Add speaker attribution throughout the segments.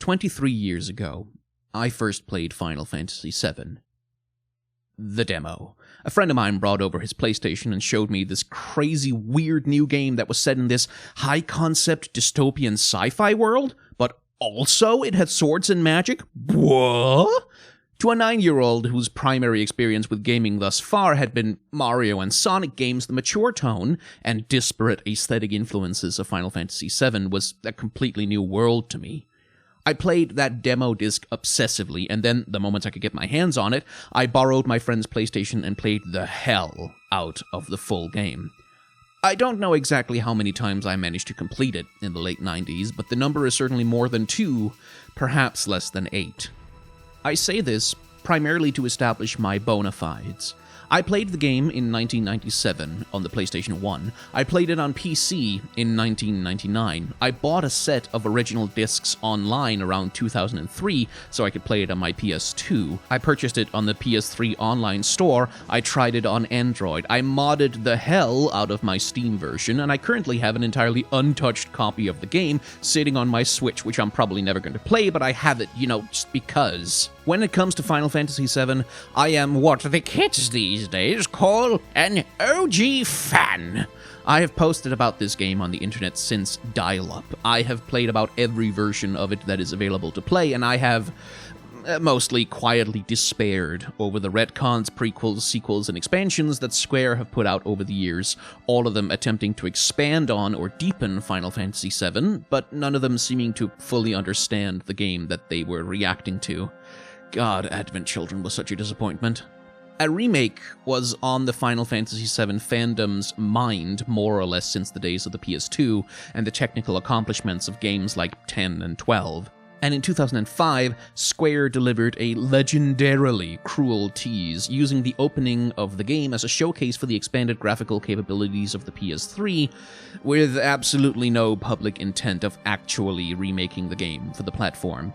Speaker 1: 23 years ago, I first played Final Fantasy VII. The demo. A friend of mine brought over his PlayStation and showed me this crazy, weird new game that was set in this high-concept dystopian sci-fi world, but also it had swords and magic? What? To a 9-year-old whose primary experience with gaming thus far had been Mario and Sonic games, the mature tone and disparate aesthetic influences of Final Fantasy VII was a completely new world to me. I played that demo disc obsessively, and then, the moment I could get my hands on it, I borrowed my friend's PlayStation and played the hell out of the full game. I don't know exactly how many times I managed to complete it in the late 90s, but the number is certainly more than 2, perhaps less than 8. I say this primarily to establish my bona fides. I played the game in 1997 on the PlayStation 1. I played it on PC in 1999. I bought a set of original discs online around 2003 so I could play it on my PS2. I purchased it on the PS3 online store. I tried it on Android. I modded the hell out of my Steam version, and I currently have an entirely untouched copy of the game sitting on my Switch, which I'm probably never going to play, but I have it, just because. When it comes to Final Fantasy VII, I am what the kids these days call an OG fan. I have posted about this game on the internet since dial-up. I have played about every version of it that is available to play, and I have mostly quietly despaired over the retcons, prequels, sequels, and expansions that Square have put out over the years, all of them attempting to expand on or deepen Final Fantasy VII, but none of them seeming to fully understand the game that they were reacting to. God, Advent Children was such a disappointment. A remake was on the Final Fantasy VII fandom's mind more or less since the days of the PS2 and the technical accomplishments of games like 10 and 12. And in 2005, Square delivered a legendarily cruel tease, using the opening of the game as a showcase for the expanded graphical capabilities of the PS3, with absolutely no public intent of actually remaking the game for the platform.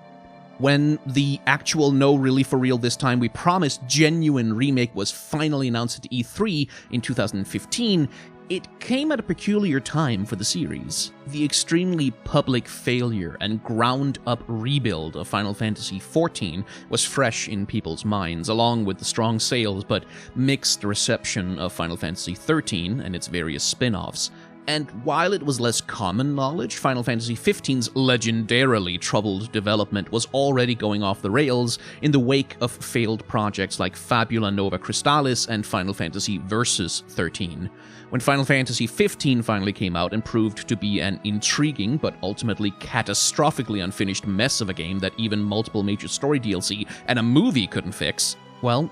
Speaker 1: When the actual no really for real this time we promised genuine remake was finally announced at E3 in 2015, it came at a peculiar time for the series. The extremely public failure and ground-up rebuild of Final Fantasy XIV was fresh in people's minds, along with the strong sales but mixed reception of Final Fantasy XIII and its various spin-offs. And while it was less common knowledge, Final Fantasy XV's legendarily troubled development was already going off the rails in the wake of failed projects like Fabula Nova Crystallis and Final Fantasy Versus 13. When Final Fantasy XV finally came out and proved to be an intriguing but ultimately catastrophically unfinished mess of a game that even multiple major story DLC and a movie couldn't fix, well,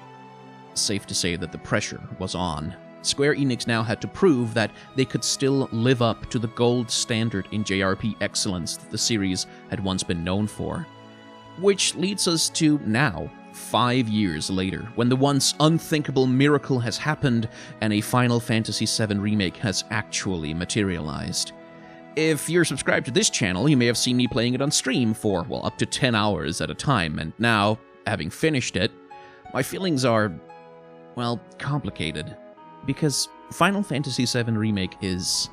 Speaker 1: safe to say that the pressure was on. Square Enix now had to prove that they could still live up to the gold standard in JRP excellence that the series had once been known for. Which leads us to now, 5 years later, when the once unthinkable miracle has happened and a Final Fantasy VII remake has actually materialized. If you're subscribed to this channel, you may have seen me playing it on stream for, up to 10 hours at a time, and now, having finished it, my feelings are, complicated. Because Final Fantasy VII Remake is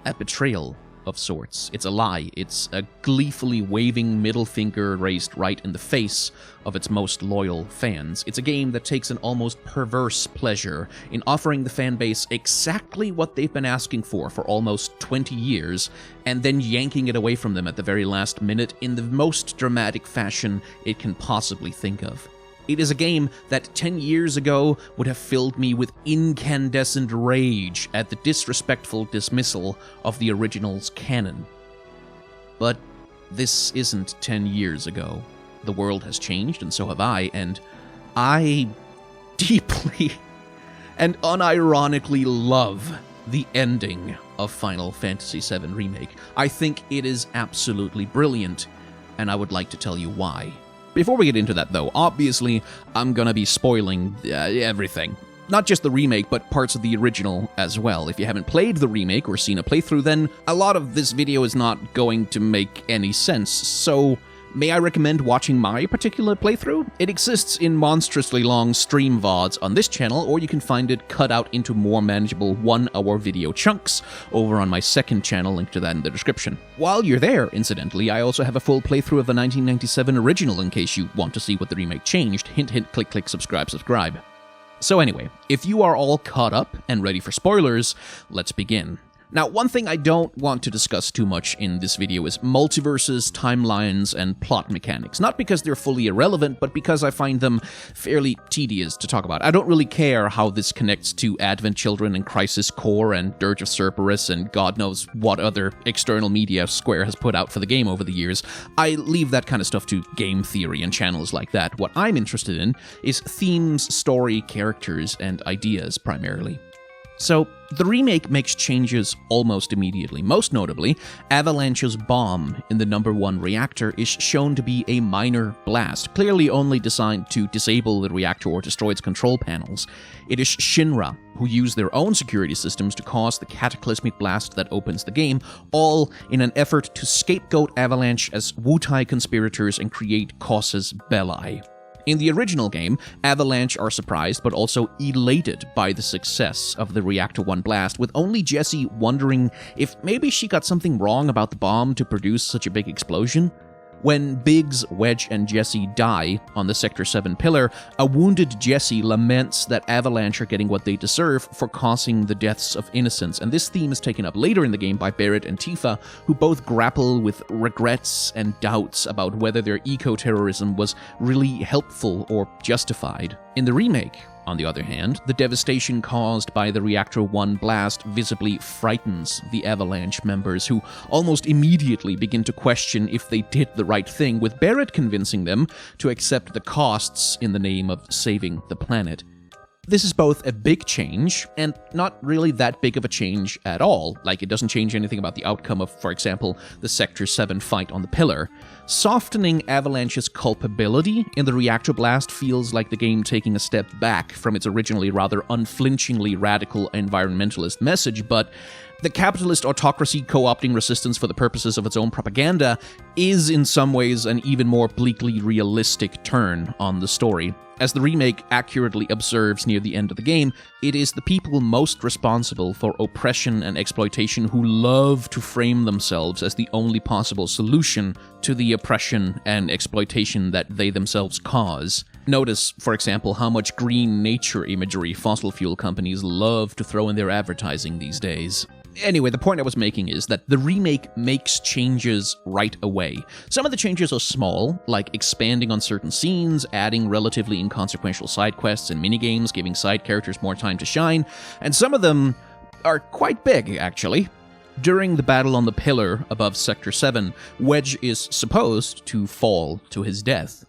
Speaker 1: a betrayal of sorts. It's a lie. It's a gleefully waving middle finger raised right in the face of its most loyal fans. It's a game that takes an almost perverse pleasure in offering the fanbase exactly what they've been asking for almost 20 years, and then yanking it away from them at the very last minute in the most dramatic fashion it can possibly think of. It is a game that 10 years ago would have filled me with incandescent rage at the disrespectful dismissal of the original's canon. But this isn't 10 years ago. The world has changed, and so have I, and I deeply and unironically love the ending of Final Fantasy VII Remake. I think it is absolutely brilliant, and I would like to tell you why. Before we get into that, though, obviously, I'm gonna be spoiling everything. Not just the remake, but parts of the original as well. If you haven't played the remake or seen a playthrough, then a lot of this video is not going to make any sense. So, May I recommend watching my particular playthrough? It exists in monstrously long stream VODs on this channel, or you can find it cut out into more manageable 1-hour video chunks over on my second channel, link to that in the description. While you're there, incidentally, I also have a full playthrough of the 1997 original in case you want to see what the remake changed. Hint, hint, click, click, subscribe. So anyway, if you are all caught up and ready for spoilers, let's begin. Now, one thing I don't want to discuss too much in this video is multiverses, timelines, and plot mechanics. Not because they're fully irrelevant, but because I find them fairly tedious to talk about. I don't really care how this connects to Advent Children and Crisis Core and Dirge of Cerberus and God knows what other external media Square has put out for the game over the years. I leave that kind of stuff to game theory and channels like that. What I'm interested in is themes, story, characters, and ideas primarily. So, the remake makes changes almost immediately. Most notably, Avalanche's bomb in the number 1 reactor is shown to be a minor blast, clearly only designed to disable the reactor or destroy its control panels. It is Shinra who use their own security systems to cause the cataclysmic blast that opens the game, all in an effort to scapegoat Avalanche as Wutai conspirators and create casus belli. In the original game, Avalanche are surprised but also elated by the success of the Reactor 1 blast, with only Jessie wondering if maybe she got something wrong about the bomb to produce such a big explosion. When Biggs, Wedge, and Jessie die on the Sector 7 pillar, a wounded Jessie laments that Avalanche are getting what they deserve for causing the deaths of innocents, and this theme is taken up later in the game by Barrett and Tifa, who both grapple with regrets and doubts about whether their eco-terrorism was really helpful or justified. In the remake, on the other hand, the devastation caused by the Reactor 1 blast visibly frightens the Avalanche members, who almost immediately begin to question if they did the right thing, with Barrett convincing them to accept the costs in the name of saving the planet. This is both a big change, and not really that big of a change at all. Like, it doesn't change anything about the outcome of, for example, the Sector 7 fight on the pillar. Softening Avalanche's culpability in the reactor blast feels like the game taking a step back from its originally rather unflinchingly radical environmentalist message, but the capitalist autocracy co-opting resistance for the purposes of its own propaganda is in some ways an even more bleakly realistic turn on the story. As the remake accurately observes near the end of the game, it is the people most responsible for oppression and exploitation who love to frame themselves as the only possible solution to the oppression and exploitation that they themselves cause. Notice, for example, how much green nature imagery fossil fuel companies love to throw in their advertising these days. Anyway, the point I was making is that the remake makes changes right away. Some of the changes are small, like expanding on certain scenes, adding relatively inconsequential side quests and minigames, giving side characters more time to shine, and some of them are quite big, actually. During the battle on the pillar above Sector 7, Wedge is supposed to fall to his death.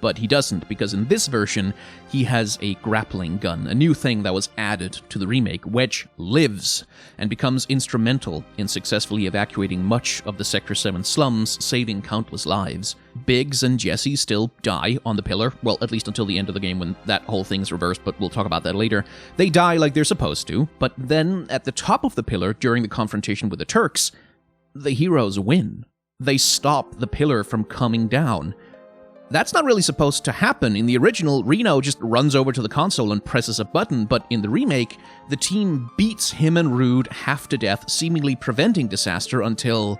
Speaker 1: But he doesn't, because in this version, he has a grappling gun, a new thing that was added to the remake. Wedge lives, and becomes instrumental in successfully evacuating much of the Sector 7 slums, saving countless lives. Biggs and Jessie still die on the pillar, well, at least until the end of the game when that whole thing's reversed, but we'll talk about that later. They die like they're supposed to, but then at the top of the pillar, during the confrontation with the Turks, the heroes win. They stop the pillar from coming down. That's not really supposed to happen. In the original, Reno just runs over to the console and presses a button, but in the remake, the team beats him and Rude half to death, seemingly preventing disaster until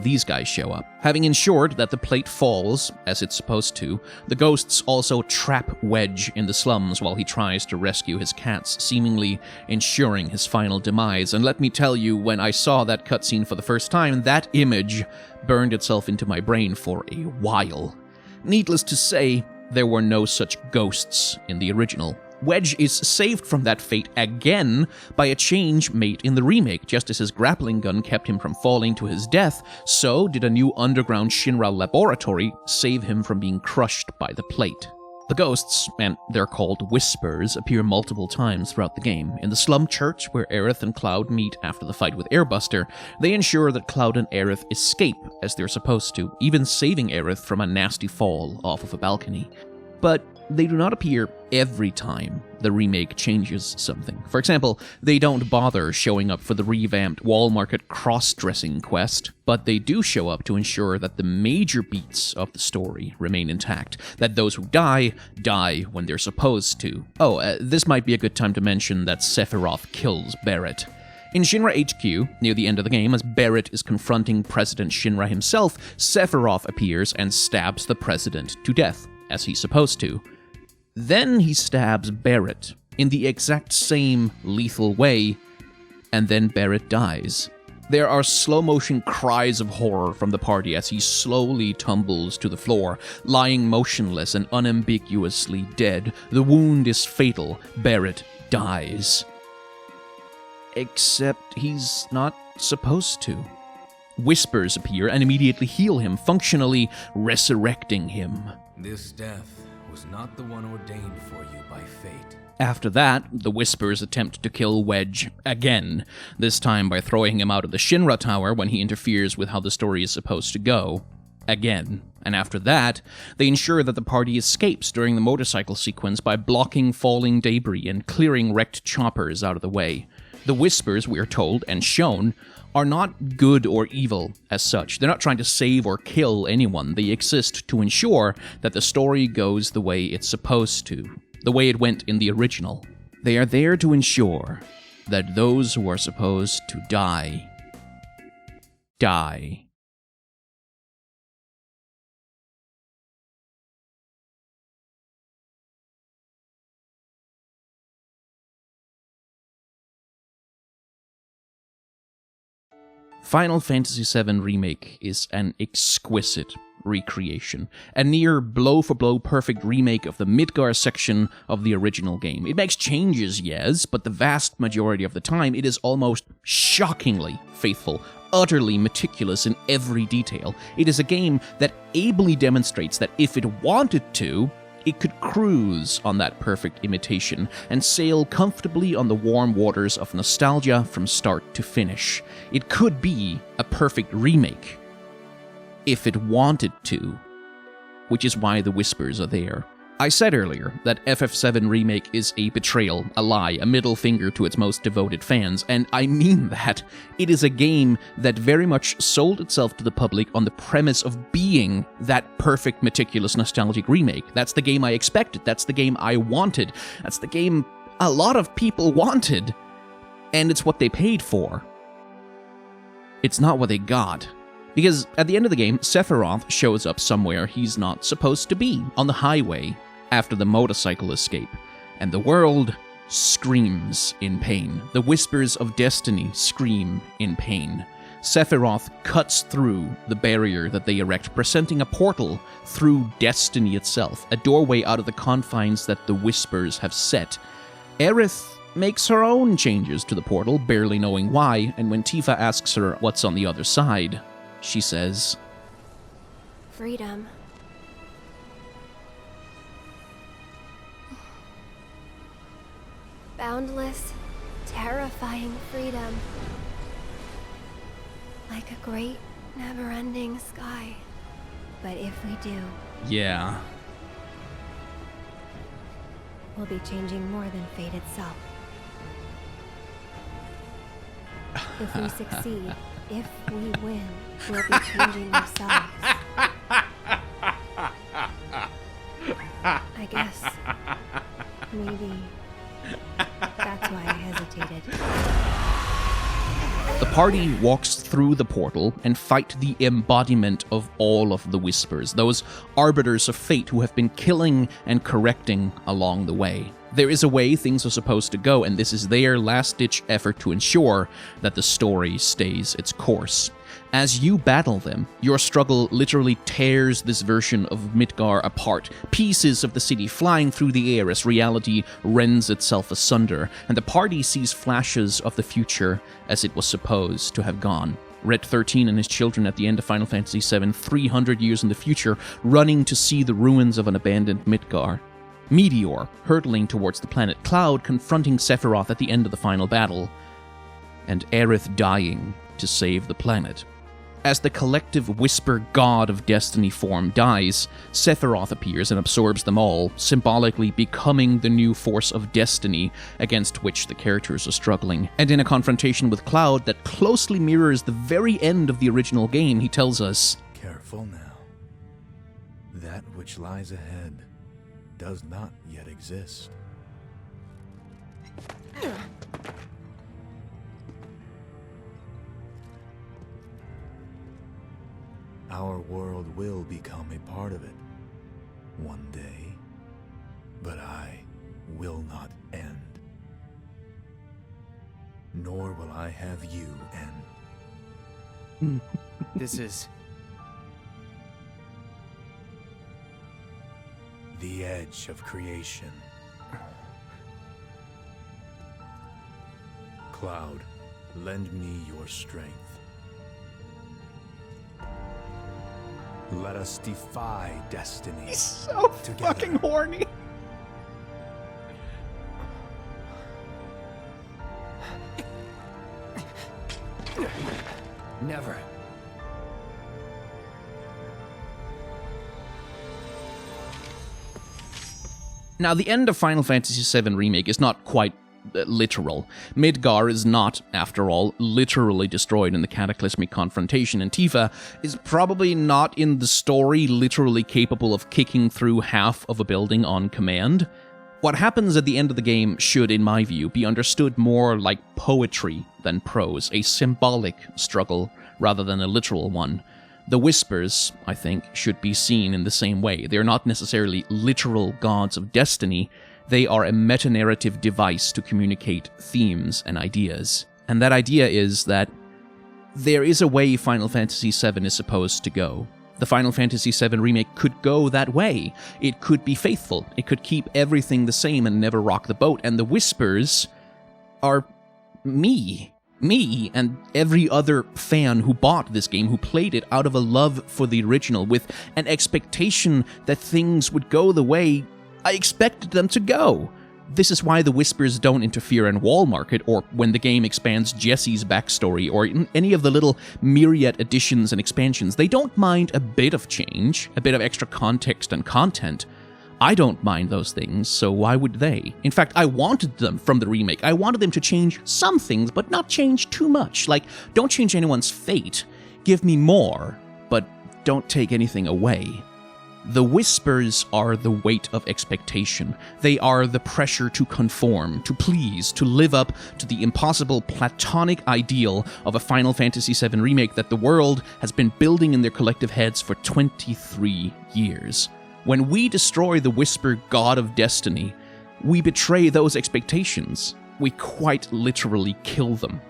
Speaker 1: these guys show up. Having ensured that the plate falls, as it's supposed to, the ghosts also trap Wedge in the slums while he tries to rescue his cats, seemingly ensuring his final demise. And let me tell you, when I saw that cutscene for the first time, that image burned itself into my brain for a while. Needless to say, there were no such ghosts in the original. Wedge is saved from that fate again by a change made in the remake. Just as his grappling gun kept him from falling to his death, so did a new underground Shinra laboratory save him from being crushed by the plate. The ghosts, and they're called Whispers, appear multiple times throughout the game. In the slum church, where Aerith and Cloud meet after the fight with Airbuster, they ensure that Cloud and Aerith escape as they're supposed to, even saving Aerith from a nasty fall off of a balcony. But they do not appear every time the remake changes something. For example, they don't bother showing up for the revamped Wall Market cross-dressing quest, but they do show up to ensure that the major beats of the story remain intact, that those who die when they're supposed to. This might be a good time to mention that Sephiroth kills Barret. In Shinra HQ, near the end of the game, as Barret is confronting President Shinra himself, Sephiroth appears and stabs the president to death, as he's supposed to. Then he stabs Barret in the exact same lethal way, and then Barret dies. There are slow-motion cries of horror from the party as he slowly tumbles to the floor, lying motionless and unambiguously dead. The wound is fatal. Barret dies. Except he's not supposed to. Whispers appear and immediately heal him, functionally resurrecting him.
Speaker 2: This death was not the one ordained for you by fate.
Speaker 1: After that, the Whispers attempt to kill Wedge again, this time by throwing him out of the Shinra Tower when he interferes with how the story is supposed to go. Again. And after that, they ensure that the party escapes during the motorcycle sequence by blocking falling debris and clearing wrecked choppers out of the way. The Whispers, we are told and shown, are not good or evil as such. They're not trying to save or kill anyone. They exist to ensure that the story goes the way it's supposed to, the way it went in the original. They are there to ensure that those who are supposed to die, die. Final Fantasy VII Remake is an exquisite recreation, a near blow-for-blow perfect remake of the Midgar section of the original game. It makes changes, yes, but the vast majority of the time it is almost shockingly faithful, utterly meticulous in every detail. It is a game that ably demonstrates that if it wanted to, it could cruise on that perfect imitation and sail comfortably on the warm waters of nostalgia from start to finish. It could be a perfect remake if it wanted to, which is why the Whispers are there. I said earlier that FF7 Remake is a betrayal, a lie, a middle finger to its most devoted fans, and I mean that. It is a game that very much sold itself to the public on the premise of being that perfect, meticulous, nostalgic remake. That's the game I expected, that's the game I wanted, that's the game a lot of people wanted, and it's what they paid for. It's not what they got. Because at the end of the game, Sephiroth shows up somewhere he's not supposed to be, on the highway, after the motorcycle escape, and the world screams in pain. The Whispers of Destiny scream in pain. Sephiroth cuts through the barrier that they erect, presenting a portal through Destiny itself, a doorway out of the confines that the Whispers have set. Aerith makes her own changes to the portal, barely knowing why, and when Tifa asks her what's on the other side, she says,
Speaker 3: "Freedom." Boundless, terrifying freedom. Like a great, never-ending sky. But if we do,
Speaker 1: yeah.
Speaker 3: we'll be changing more than fate itself. If we succeed, if we win, we'll be changing ourselves. I guess maybe that's why I hesitated.
Speaker 1: The party walks through the portal and fight the embodiment of all of the Whispers, those arbiters of fate who have been killing and correcting along the way. There is a way things are supposed to go, and this is their last-ditch effort to ensure that the story stays its course. As you battle them, your struggle literally tears this version of Midgar apart, pieces of the city flying through the air as reality rends itself asunder, and the party sees flashes of the future as it was supposed to have gone. Red 13 and his children at the end of Final Fantasy VII, 300 years in the future, running to see the ruins of an abandoned Midgar. Meteor, hurtling towards the planet Cloud, confronting Sephiroth at the end of the final battle, and Aerith dying to save the planet. As the collective whisper god of destiny form dies, Sephiroth appears and absorbs them all, symbolically becoming the new force of destiny against which the characters are struggling. And in a confrontation with Cloud that closely mirrors the very end of the original game, he tells us,
Speaker 2: Careful now. That which lies ahead does not yet exist. Our world will become a part of it one day, but I will not end. Nor will I have you end.
Speaker 4: This is...
Speaker 2: the edge of creation. Cloud, lend me your strength. Let us defy destiny.
Speaker 1: he's so
Speaker 2: together.
Speaker 1: fucking horny.
Speaker 4: Never.
Speaker 1: Now, the end of Final Fantasy VII Remake is not quite literal. Midgar is not, after all, literally destroyed in the cataclysmic confrontation, and Tifa is probably not in the story literally capable of kicking through half of a building on command. What happens at the end of the game should, in my view, be understood more like poetry than prose, a symbolic struggle rather than a literal one. The Whispers, I think, should be seen in the same way. They're not necessarily literal gods of destiny. They are a meta-narrative device to communicate themes and ideas. And that idea is that there is a way Final Fantasy VII is supposed to go. The Final Fantasy VII Remake could go that way. It could be faithful. It could keep everything the same and never rock the boat. And the Whispers are me and every other fan who bought this game, who played it out of a love for the original, with an expectation that things would go the way I expected them to go. This is why the Whispers don't interfere in Wall Market, or when the game expands Jesse's backstory, or in any of the little myriad additions and expansions. They don't mind a bit of change, a bit of extra context and content. I don't mind those things, so why would they? In fact, I wanted them from the remake. I wanted them to change some things, but not change too much. Like, don't change anyone's fate. Give me more, but don't take anything away. The Whispers are the weight of expectation. They are the pressure to conform, to please, to live up to the impossible platonic ideal of a Final Fantasy VII Remake that the world has been building in their collective heads for 23 years. When we destroy the Whisper God of Destiny, we betray those expectations. We quite literally kill them.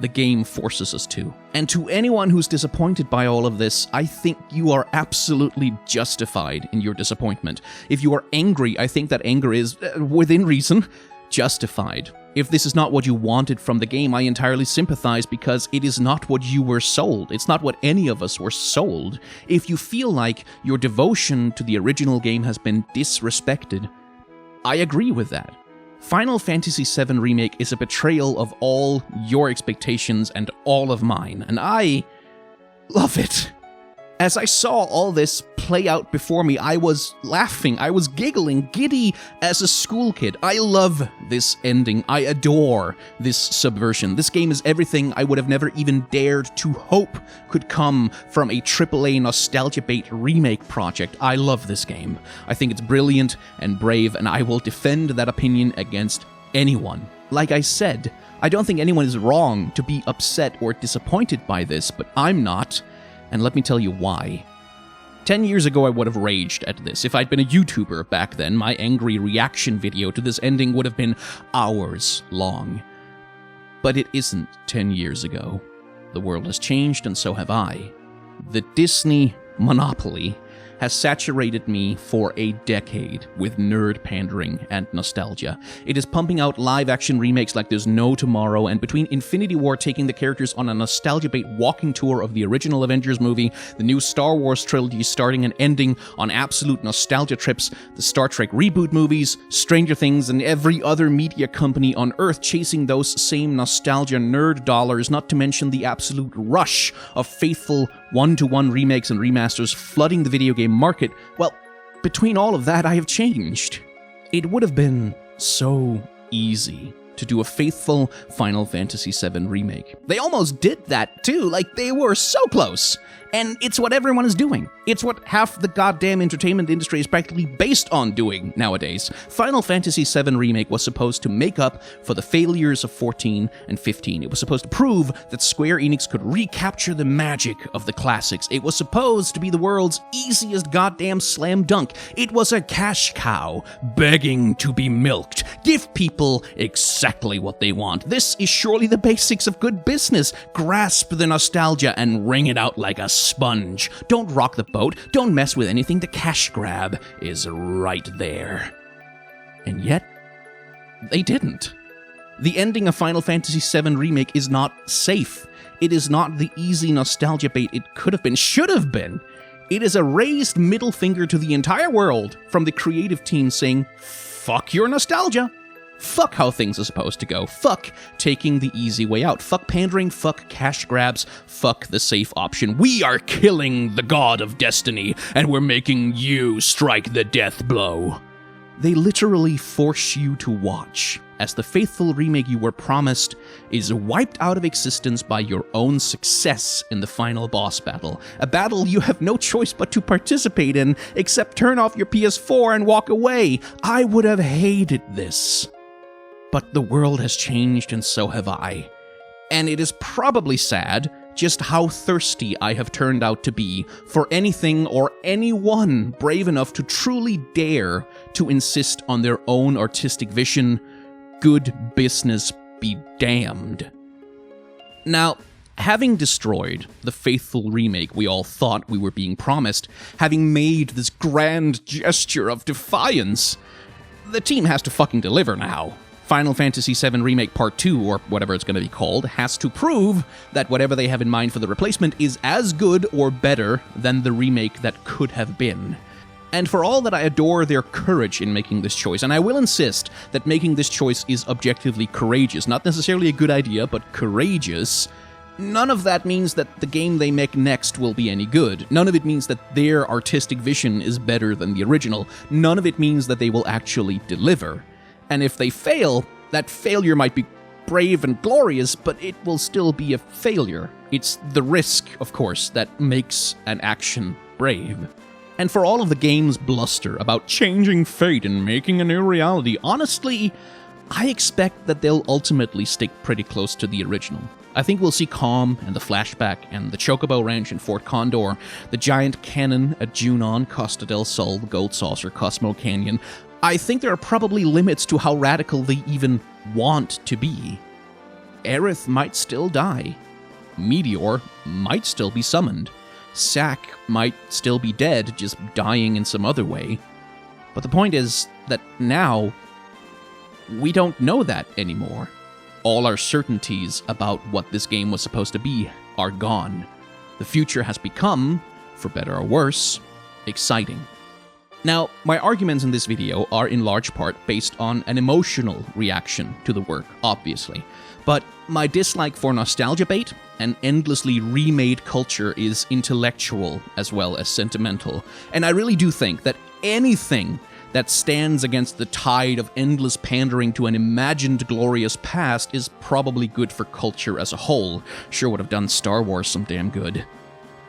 Speaker 1: The game forces us to. And to anyone who's disappointed by all of this, I think you are absolutely justified in your disappointment. If you are angry, I think that anger is, within reason, justified. If this is not what you wanted from the game, I entirely sympathize, because it is not what you were sold. It's not what any of us were sold. If you feel like your devotion to the original game has been disrespected, I agree with that. Final Fantasy VII Remake is a betrayal of all your expectations and all of mine, and I love it. As I saw all this play out before me, I was laughing, I was giggling, giddy as a school kid. I love this ending. I adore this subversion. This game is everything I would have never even dared to hope could come from a AAA nostalgia bait remake project. I love this game. I think it's brilliant and brave, and I will defend that opinion against anyone. Like I said, I don't think anyone is wrong to be upset or disappointed by this, but I'm not. And let me tell you why. 10 years ago, I would have raged at this. If I'd been a YouTuber back then, my angry reaction video to this ending would have been hours long. But it isn't 10 years ago. The world has changed, and so have I. The Disney monopoly has saturated me for a decade with nerd pandering and nostalgia. It is pumping out live-action remakes like there's no tomorrow, and between Infinity War taking the characters on a nostalgia bait walking tour of the original Avengers movie, the new Star Wars trilogy starting and ending on absolute nostalgia trips, the Star Trek reboot movies, Stranger Things, and every other media company on Earth chasing those same nostalgia nerd dollars, not to mention the absolute rush of faithful one-to-one remakes and remasters flooding the video game market, well, between all of that, I have changed. It would have been so easy to do a faithful Final Fantasy VII remake. They almost did that too, like they were so close. And it's what everyone is doing. It's what half the goddamn entertainment industry is practically based on doing nowadays. Final Fantasy VII Remake was supposed to make up for the failures of 14 and 15. It was supposed to prove that Square Enix could recapture the magic of the classics. It was supposed to be the world's easiest goddamn slam dunk. It was a cash cow begging to be milked. Give people exactly what they want. This is surely the basics of good business. Grasp the nostalgia and wring it out like a sponge. Don't rock the boat. Don't mess with anything. The cash grab is right there. And yet, they didn't. The ending of Final Fantasy VII Remake is not safe. It is not the easy nostalgia bait it could have been, should have been. It is a raised middle finger to the entire world from the creative team saying, fuck your nostalgia. Fuck how things are supposed to go. Fuck taking the easy way out. Fuck pandering. Fuck cash grabs. Fuck the safe option. We are killing the god of destiny, and we're making you strike the death blow. They literally force you to watch as the faithful remake you were promised is wiped out of existence by your own success in the final boss battle. A battle you have no choice but to participate in, except turn off your PS4 and walk away. I would have hated this. But the world has changed, and so have I. And it is probably sad just how thirsty I have turned out to be for anything or anyone brave enough to truly dare to insist on their own artistic vision. Good business be damned. Now, having destroyed the faithful remake we all thought we were being promised, having made this grand gesture of defiance, the team has to fucking deliver now. Final Fantasy VII Remake Part 2, or whatever it's going to be called, has to prove that whatever they have in mind for the replacement is as good or better than the remake that could have been. And for all that I adore their courage in making this choice, and I will insist that making this choice is objectively courageous, not necessarily a good idea, but courageous, none of that means that the game they make next will be any good. None of it means that their artistic vision is better than the original. None of it means that they will actually deliver. And if they fail, that failure might be brave and glorious, but it will still be a failure. It's the risk, of course, that makes an action brave. And for all of the game's bluster about changing fate and making a new reality, honestly, I expect that they'll ultimately stick pretty close to the original. I think we'll see Calm and the flashback and the Chocobo Ranch in Fort Condor, the giant cannon at Junon, Costa del Sol, the Gold Saucer, Cosmo Canyon. I think there are probably limits to how radical they even want to be. Aerith might still die. Meteor might still be summoned. Zack might still be dead, just dying in some other way. But the point is that now, we don't know that anymore. All our certainties about what this game was supposed to be are gone. The future has become, for better or worse, exciting. Now, my arguments in this video are in large part based on an emotional reaction to the work, obviously. But my dislike for nostalgia bait and endlessly remade culture is intellectual as well as sentimental. And I really do think that anything that stands against the tide of endless pandering to an imagined glorious past is probably good for culture as a whole. Sure would have done Star Wars some damn good.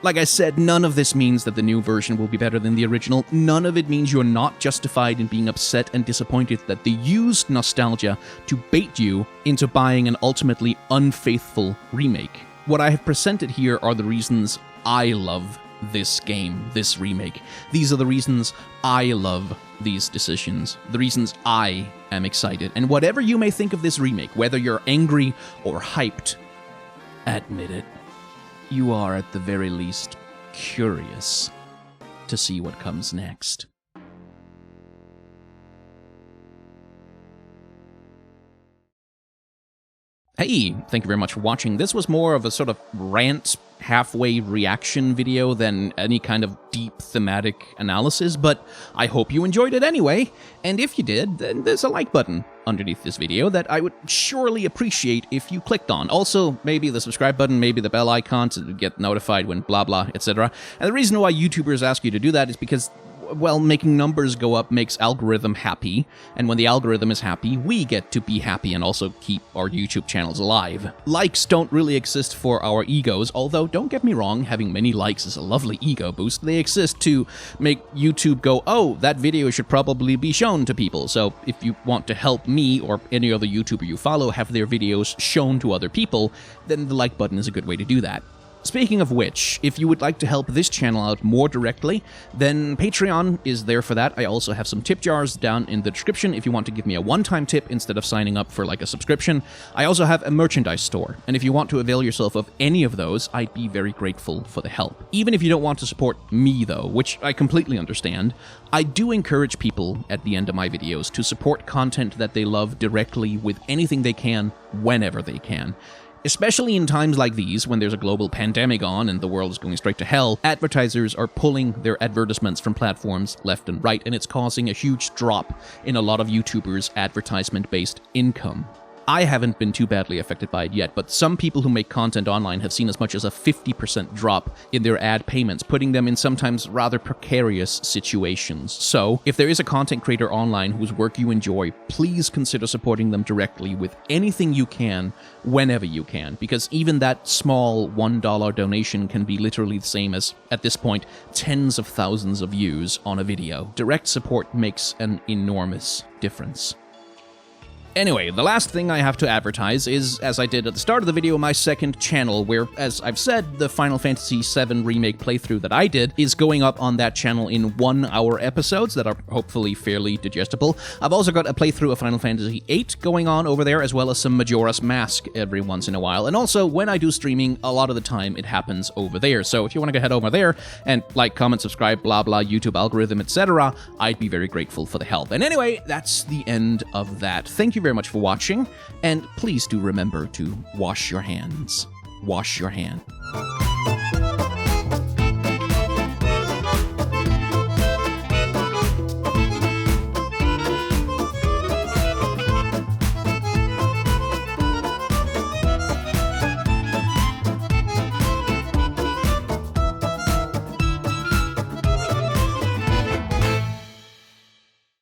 Speaker 1: Like I said, none of this means that the new version will be better than the original. None of it means you're not justified in being upset and disappointed that they used nostalgia to bait you into buying an ultimately unfaithful remake. What I have presented here are the reasons I love this game, this remake. These are the reasons I love these decisions, the reasons I am excited. And whatever you may think of this remake, whether you're angry or hyped, admit it. You are, at the very least, curious to see what comes next. Hey, thank you very much for watching. This was more of a sort of rant, halfway reaction video than any kind of deep thematic analysis, but I hope you enjoyed it anyway, and if you did, then there's a like button. underneath this video that I would surely appreciate if you clicked on. Also, maybe the subscribe button, maybe the bell icon to get notified when blah blah, etc. And the reason why YouTubers ask you to do that is because, well, making numbers go up makes algorithm happy, and when the algorithm is happy, we get to be happy and also keep our YouTube channels alive. Likes don't really exist for our egos, although don't get me wrong, having many likes is a lovely ego boost. They exist to make YouTube go, oh, that video should probably be shown to people. So if you want to help me or any other YouTuber you follow have their videos shown to other people, then the like button is a good way to do that. Speaking of which, if you would like to help this channel out more directly, then Patreon is there for that. I also have some tip jars down in the description if you want to give me a one-time tip instead of signing up for like a subscription. I also have a merchandise store, and if you want to avail yourself of any of those, I'd be very grateful for the help. Even if you don't want to support me though, which I completely understand, I do encourage people at the end of my videos to support content that they love directly with anything they can, whenever they can. Especially in times like these, when there's a global pandemic on and the world is going straight to hell, advertisers are pulling their advertisements from platforms left and right, and it's causing a huge drop in a lot of YouTubers' advertisement-based income. I haven't been too badly affected by it yet, but some people who make content online have seen as much as a 50% drop in their ad payments, putting them in sometimes rather precarious situations. So, if there is a content creator online whose work you enjoy, please consider supporting them directly with anything you can, whenever you can, because even that small $1 donation can be literally the same as, at this point, tens of thousands of views on a video. Direct support makes an enormous difference. Anyway, the last thing I have to advertise is, as I did at the start of the video, my second channel, where, as I've said, the Final Fantasy VII Remake playthrough that I did is going up on that channel in 1-hour episodes that are hopefully fairly digestible. I've also got a playthrough of Final Fantasy VIII going on over there, as well as some Majora's Mask every once in a while. And also, when I do streaming, a lot of the time it happens over there. So if you want to go head over there and like, comment, subscribe, blah blah, YouTube algorithm, etc., I'd be very grateful for the help. And anyway, that's the end of that. Thank you very much for watching, and please do remember to wash your hands. Wash your hands.